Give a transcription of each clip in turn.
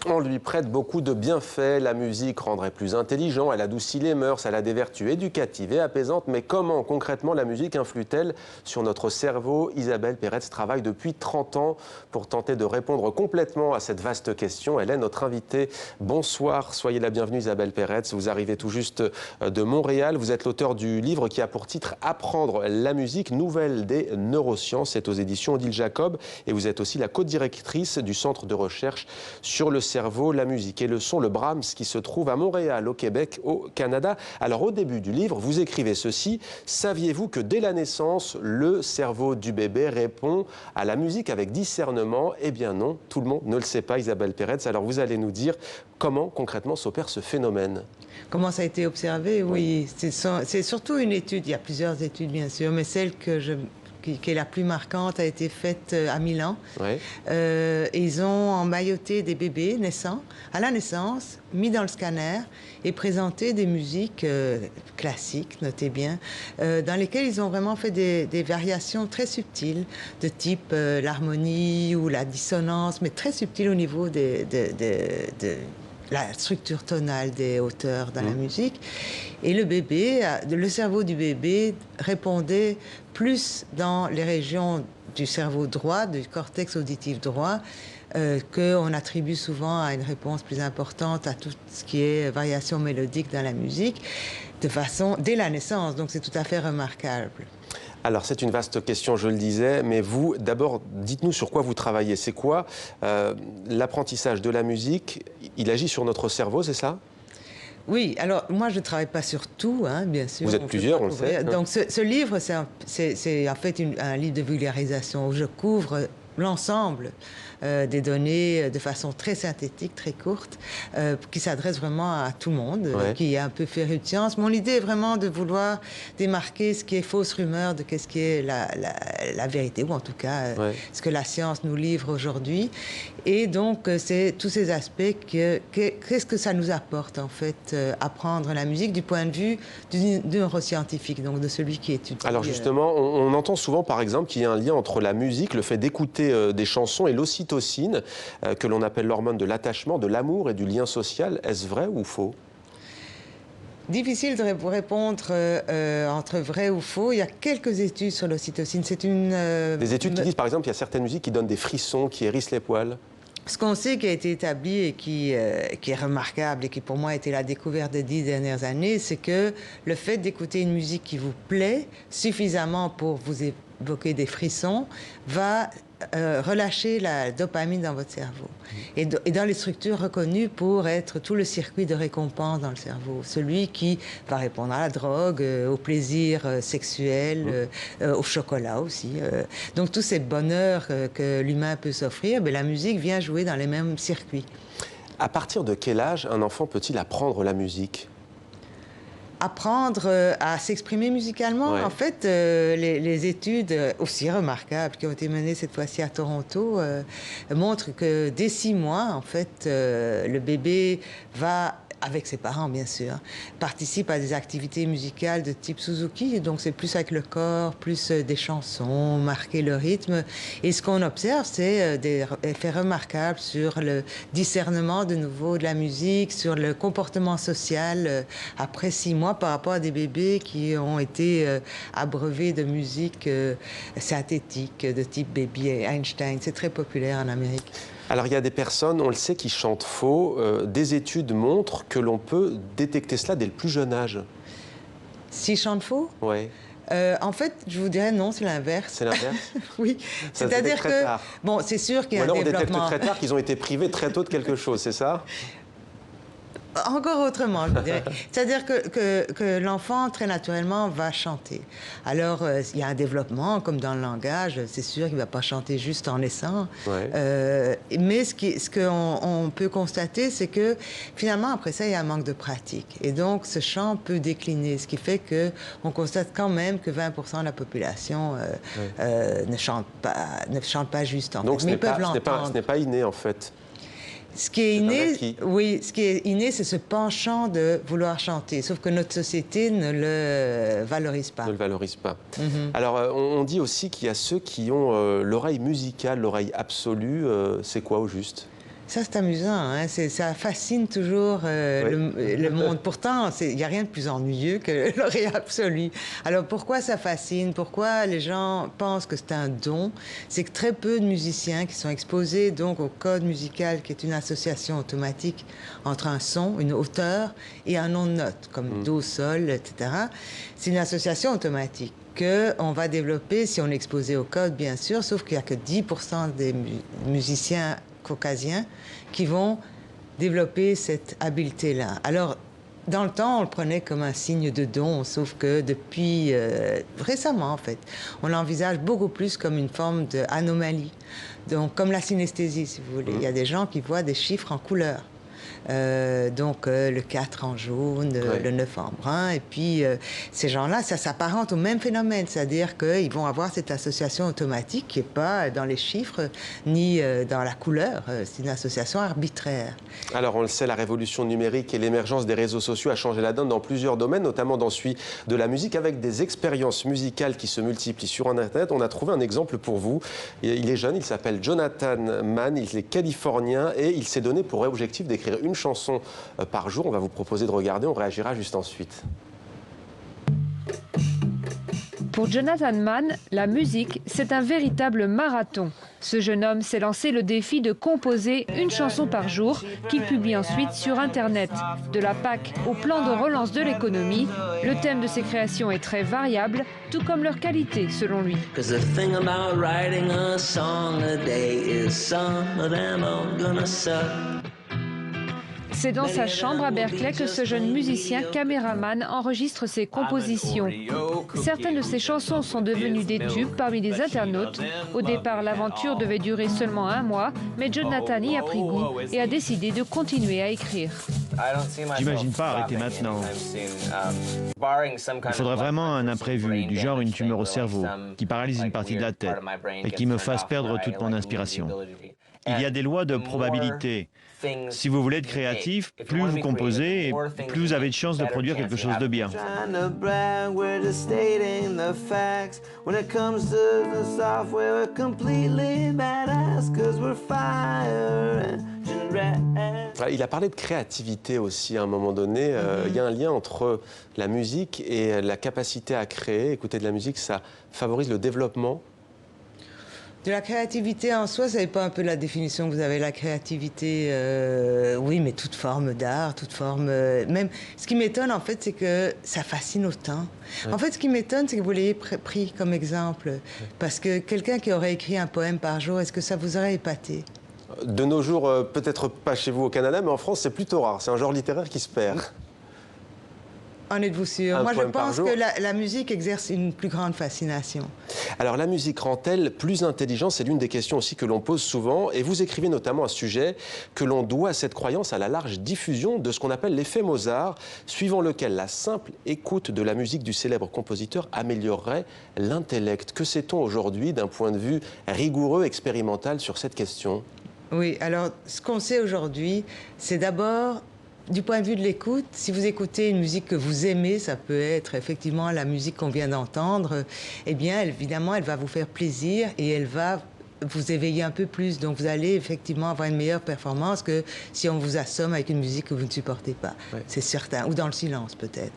On lui prête beaucoup de bienfaits, la musique rendrait plus intelligent, elle adoucit les mœurs, elle a des vertus éducatives et apaisantes, mais comment concrètement la musique influe-t-elle sur notre cerveau? Isabelle Peretz travaille depuis 30 ans pour tenter de répondre complètement à cette vaste question. Elle est notre invitée. Bonsoir, soyez la bienvenue Isabelle Peretz. Vous arrivez tout juste de Montréal. Vous êtes l'auteur du livre qui a pour titre Apprendre la musique, nouvelle des neurosciences. C'est aux éditions Odile Jacob et vous êtes aussi la co-directrice du Centre de recherche sur le cerveau, la musique et le son, le Brahms, qui se trouve à Montréal, au Québec, au Canada. Alors, au début du livre, vous écrivez ceci. Saviez-vous que dès la naissance, le cerveau du bébé répond à la musique avec discernement? Eh bien non, tout le monde ne le sait pas, Isabelle Peretz. Alors, vous allez nous dire comment concrètement s'opère ce phénomène. Comment ça a été observé? Oui, c'est surtout une étude. Il y a plusieurs études, bien sûr, mais celle qui est la plus marquante a été faite à Milan. Oui. Ils ont emmailloté des bébés naissants à la naissance, mis dans le scanner et présenté des musiques classiques, notez bien, dans lesquelles ils ont vraiment fait des variations très subtiles de type l'harmonie ou la dissonance, mais très subtiles au niveau la structure tonale des hauteurs dans la musique. Et le cerveau du bébé répondait plus dans les régions du cerveau droit, du cortex auditif droit, qu'on attribue souvent à une réponse plus importante à tout ce qui est variation mélodique dans la musique, dès la naissance. Donc c'est tout à fait remarquable. Alors, c'est une vaste question, je le disais, mais vous, d'abord, dites-nous sur quoi vous travaillez. C'est quoi l'apprentissage de la musique? Il agit sur notre cerveau, c'est ça? Oui, alors moi je ne travaille pas sur tout, hein, bien sûr. Vous êtes plusieurs, on le sait. Donc ce livre, c'est en fait un livre de vulgarisation où je couvre l'ensemble des données de façon très synthétique, très courte, qui s'adresse vraiment à tout le monde, qui est un peu féru de science. Mon idée est vraiment de vouloir démarquer ce qui est fausse rumeur de ce qui est la vérité, ou en tout cas ce que la science nous livre aujourd'hui. Et donc, c'est tous ces aspects, qu'est-ce que ça nous apporte, en fait, apprendre la musique du point de vue du neuroscientifique, donc de celui qui étudie. Alors justement, on entend souvent, par exemple, qu'il y a un lien entre la musique, le fait d'écouter des chansons et l'ocytocine, que l'on appelle l'hormone de l'attachement, de l'amour et du lien social. Est-ce vrai ou faux? Difficile de vous répondre entre vrai ou faux. Il y a quelques études sur l'ocytocine. C'est des études qui disent, par exemple, qu'il y a certaines musiques qui donnent des frissons, qui hérissent les poils. Ce qu'on sait qui a été établi et qui est remarquable et qui pour moi a été la découverte des 10 dernières années, c'est que le fait d'écouter une musique qui vous plaît suffisamment pour vous évoquer des frissons va relâcher la dopamine dans votre cerveau et dans les structures reconnues pour être tout le circuit de récompense dans le cerveau. Celui qui va répondre à la drogue, au plaisir sexuel, au chocolat aussi. Donc tous ces bonheurs que l'humain peut s'offrir, la musique vient jouer dans les mêmes circuits. À partir de quel âge un enfant peut-il apprendre la musique? Apprendre à s'exprimer musicalement. En fait, les études aussi remarquables qui ont été menées cette fois-ci à Toronto montrent que dès 6 mois, en fait, le bébé va, avec ses parents bien sûr, participe à des activités musicales de type Suzuki. Donc c'est plus avec le corps, plus des chansons, marquer le rythme. Et ce qu'on observe, c'est des effets remarquables sur le discernement de nouveau de la musique, sur le comportement social après 6 mois par rapport à des bébés qui ont été abreuvés de musique synthétique de type Baby et Einstein. C'est très populaire en Amérique. Alors, il y a des personnes, on le sait, qui chantent faux. Des études montrent que l'on peut détecter cela dès le plus jeune âge. S'ils chantent faux? Oui. En fait, je vous dirais non, c'est l'inverse. C'est l'inverse? Oui. C'est-à-dire que... Tard. Bon, c'est sûr qu'il y a un développement... on détecte très tard qu'ils ont été privés très tôt de quelque chose, c'est ça? Encore autrement, je dirais. C'est-à-dire que l'enfant, très naturellement, va chanter. Alors, il y a un développement, comme dans le langage. C'est sûr qu'il ne va pas chanter juste en naissant. Mais ce qu'on peut constater, c'est que, finalement, après ça, il y a un manque de pratique. Et donc, ce chant peut décliner, ce qui fait qu'on constate quand même que 20% de la population ne chante pas juste, en donc, fait. Mais ils peuvent l'entendre. Ce n'est pas inné, en fait. Ce qui est inné, oui, ce qui est inné, c'est ce penchant de vouloir chanter. Sauf que notre société ne le valorise pas. Ne le valorise pas. Alors, on dit aussi qu'il y a ceux qui ont l'oreille musicale, l'oreille absolue. C'est quoi au juste? Ça, c'est amusant, hein? Ça fascine toujours le monde. Pourtant, il n'y a rien de plus ennuyeux que le lauréat absolu. Alors, pourquoi ça fascine? Pourquoi les gens pensent que c'est un don? C'est que très peu de musiciens qui sont exposés donc au code musical, qui est une association automatique entre un son, une hauteur et un nom de note, comme do, sol, etc. C'est une association automatique qu'on va développer si on est exposé au code, bien sûr, sauf qu'il n'y a que 10% des musiciens caucasiens qui vont développer cette habileté-là. Alors, dans le temps, on le prenait comme un signe de don, sauf que depuis récemment, en fait, on l'envisage beaucoup plus comme une forme d'anomalie. Donc, comme la synesthésie, si vous voulez. Il y a des gens qui voient des chiffres en couleur. Le 4 en jaune, le 9 en brun. Et puis, ces gens-là, ça s'apparente au même phénomène, c'est-à-dire qu'ils vont avoir cette association automatique qui n'est pas dans les chiffres ni dans la couleur. C'est une association arbitraire. Alors, on le sait, la révolution numérique et l'émergence des réseaux sociaux a changé la donne dans plusieurs domaines, notamment dans celui de la musique, avec des expériences musicales qui se multiplient sur Internet. On a trouvé un exemple pour vous. Il est jeune, il s'appelle Jonathan Mann, il est californien et il s'est donné pour objectif d'écrire une chanson par jour. On va vous proposer de regarder, on réagira juste ensuite. Pour Jonathan Mann, la musique, c'est un véritable marathon. Ce jeune homme s'est lancé le défi de composer une chanson par jour qu'il publie ensuite sur Internet. De la PAC au plan de relance de l'économie, le thème de ses créations est très variable, tout comme leur qualité selon lui. C'est dans sa chambre à Berkeley que ce jeune musicien caméraman enregistre ses compositions. Certaines de ses chansons sont devenues des tubes parmi les internautes. Au départ, l'aventure devait durer seulement 1 mois, mais Jonathan y a pris goût et a décidé de continuer à écrire. J'imagine pas arrêter maintenant. Il faudrait vraiment un imprévu, du genre une tumeur au cerveau, qui paralyse une partie de la tête et qui me fasse perdre toute mon inspiration. Il y a des lois de probabilité. Si vous voulez être créatif, plus vous composez et plus vous avez de chances de produire quelque chose de bien. Il a parlé de créativité aussi à un moment donné. Il y a un lien entre la musique et la capacité à créer. Écouter de la musique, ça favorise le développement. De la créativité en soi, ça n'est pas un peu la définition que vous avez, la créativité, oui, mais toute forme d'art, toute forme... même, ce qui m'étonne, en fait, c'est que ça fascine autant. Ouais. En fait, ce qui m'étonne, c'est que vous l'ayez pris comme exemple. Ouais. Parce que quelqu'un qui aurait écrit un poème par jour, est-ce que ça vous aurait épaté? De nos jours, peut-être pas chez vous au Canada, mais en France, c'est plutôt rare. C'est un genre littéraire qui se perd. En êtes-vous sûr? Moi, je pense que la musique exerce une plus grande fascination. Alors, la musique rend-elle plus intelligente? C'est l'une des questions aussi que l'on pose souvent. Et vous écrivez notamment un sujet que l'on doit à cette croyance à la large diffusion de ce qu'on appelle l'effet Mozart, suivant lequel la simple écoute de la musique du célèbre compositeur améliorerait l'intellect. Que sait-on aujourd'hui d'un point de vue rigoureux, expérimental sur cette question? Oui, alors, ce qu'on sait aujourd'hui, c'est d'abord... Du point de vue de l'écoute, si vous écoutez une musique que vous aimez, ça peut être effectivement la musique qu'on vient d'entendre, eh bien, évidemment, elle va vous faire plaisir et elle va vous éveiller un peu plus. Donc, vous allez effectivement avoir une meilleure performance que si on vous assomme avec une musique que vous ne supportez pas. Ouais. C'est certain. Ou dans le silence, peut-être.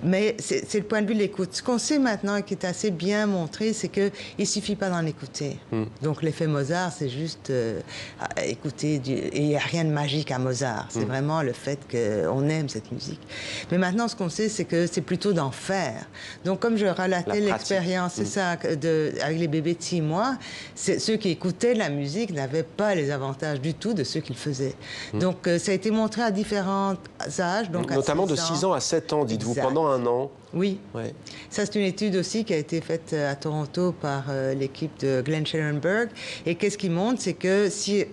Mais c'est le point de vue de l'écoute. Ce qu'on sait maintenant et qui est assez bien montré, c'est qu'il ne suffit pas d'en écouter. Donc, l'effet Mozart, c'est juste écouter. Et il n'y a rien de magique à Mozart. C'est vraiment le fait qu'on aime cette musique. Mais maintenant, ce qu'on sait, c'est que c'est plutôt d'en faire. Donc, comme je relatais l'expérience, c'est ça, avec les bébés de 6 mois, ceux qui écoutaient la musique n'avaient pas les avantages du tout de ceux qu'ils faisaient. Donc, ça a été montré à différents âges. Donc notamment de 6 ans à 7 ans, dites-vous, pendant 1 an. Oui. Ouais. Ça, c'est une étude aussi qui a été faite à Toronto par l'équipe de Glenn Shellenberg. Et qu'est-ce qui montre, c'est que si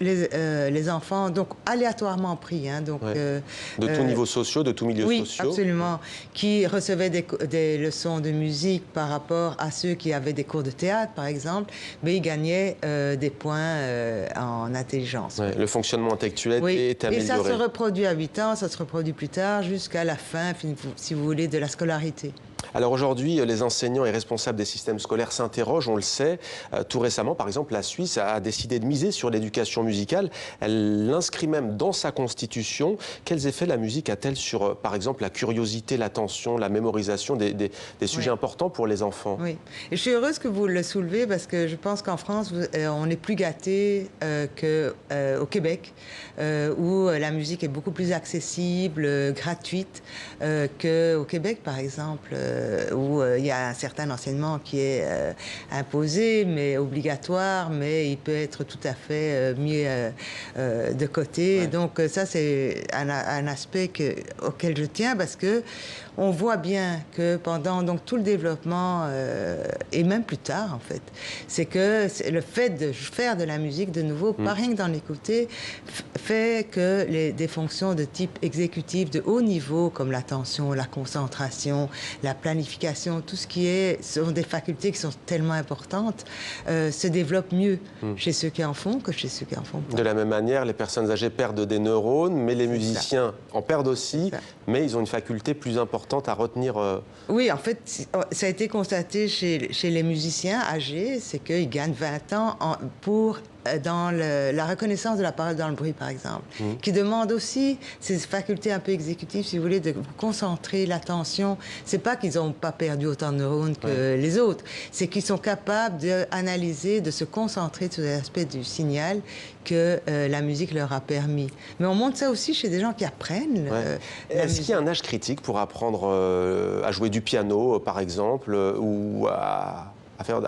les enfants, donc aléatoirement pris, hein, donc, de tous niveaux sociaux, de tous milieux sociaux. Oui, absolument, qui recevaient des leçons de musique par rapport à ceux qui avaient des cours de théâtre, par exemple, mais ils gagnaient des points en intelligence. Ouais, le fonctionnement intellectuel est amélioré. Et ça se reproduit à 8 ans, ça se reproduit plus tard, jusqu'à la fin, si vous voulez, de la scolarité. Alors aujourd'hui, les enseignants et responsables des systèmes scolaires s'interrogent, on le sait. Tout récemment, par exemple, la Suisse a décidé de miser sur l'éducation musicale. Elle l'inscrit même dans sa constitution. Quels effets la musique a-t-elle sur, par exemple, la curiosité, l'attention, la mémorisation des sujets importants pour les enfants? Oui, et je suis heureuse que vous le soulevez parce que je pense qu'en France, on est plus gâtés qu'au Québec, où la musique est beaucoup plus accessible, gratuite, qu'au Québec, par exemple, où il y a un certain enseignement qui est imposé, mais obligatoire, mais il peut être tout à fait mis de côté. Ouais. Donc ça, c'est un aspect auquel je tiens parce que on voit bien que pendant donc, tout le développement, et même plus tard en fait, c'est que le fait de faire de la musique de nouveau, pas rien que d'en écouter, fait que des fonctions de type exécutif de haut niveau, comme l'attention, la concentration, la planification, tout ce qui sont des facultés qui sont tellement importantes, se développent mieux chez ceux qui en font que chez ceux qui en font pas. De la même manière, les personnes âgées perdent des neurones, mais les musiciens en perdent aussi, mais ils ont une faculté plus importante à retenir. Oui, en fait, ça a été constaté chez les musiciens âgés, c'est qu'ils gagnent 20 ans dans la reconnaissance de la parole dans le bruit, par exemple, qui demande aussi ces facultés un peu exécutives, si vous voulez, de vous concentrer l'attention. C'est pas qu'ils n'ont pas perdu autant de neurones que les autres, c'est qu'ils sont capables d'analyser, de se concentrer sur les aspects du signal que la musique leur a permis. Mais on montre ça aussi chez des gens qui apprennent. Est-ce qu'il y a un âge critique pour apprendre à jouer du piano, par exemple, ou à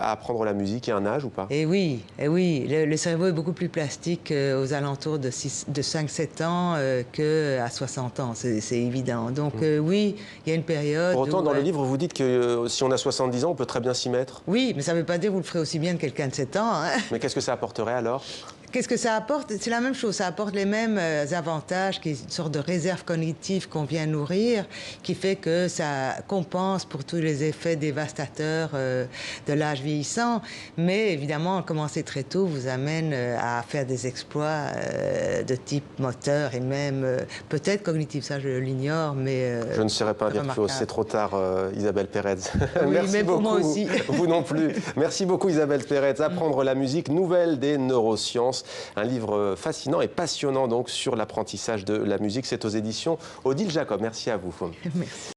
apprendre la musique? Il y a un âge ou pas? Eh oui, le cerveau est beaucoup plus plastique aux alentours de 5-7 ans qu'à 60 ans, c'est évident. Donc oui, il y a une période. Pour autant, dans le livre, vous dites que si on a 70 ans, on peut très bien s'y mettre. Oui, mais ça ne veut pas dire que vous le ferez aussi bien que quelqu'un de 7 ans. Hein. Mais qu'est-ce que ça apporterait alors? Qu'est-ce que ça apporte? C'est la même chose, ça apporte les mêmes avantages, qui est une sorte de réserve cognitive qu'on vient nourrir, qui fait que ça compense pour tous les effets dévastateurs de l'âge vieillissant. Mais évidemment, commencer très tôt vous amène à faire des exploits de type moteur et même peut-être cognitif, ça je l'ignore, mais... je ne serai pas un virtuose, c'est trop tard, Isabelle Pérez. Oui, merci mais pour beaucoup. Moi aussi. Vous non plus. Merci beaucoup Isabelle Pérez. Apprendre la musique, nouvelle des neurosciences. Un livre fascinant et passionnant donc sur l'apprentissage de la musique. C'est aux éditions Odile Jacob. Merci à vous. Merci.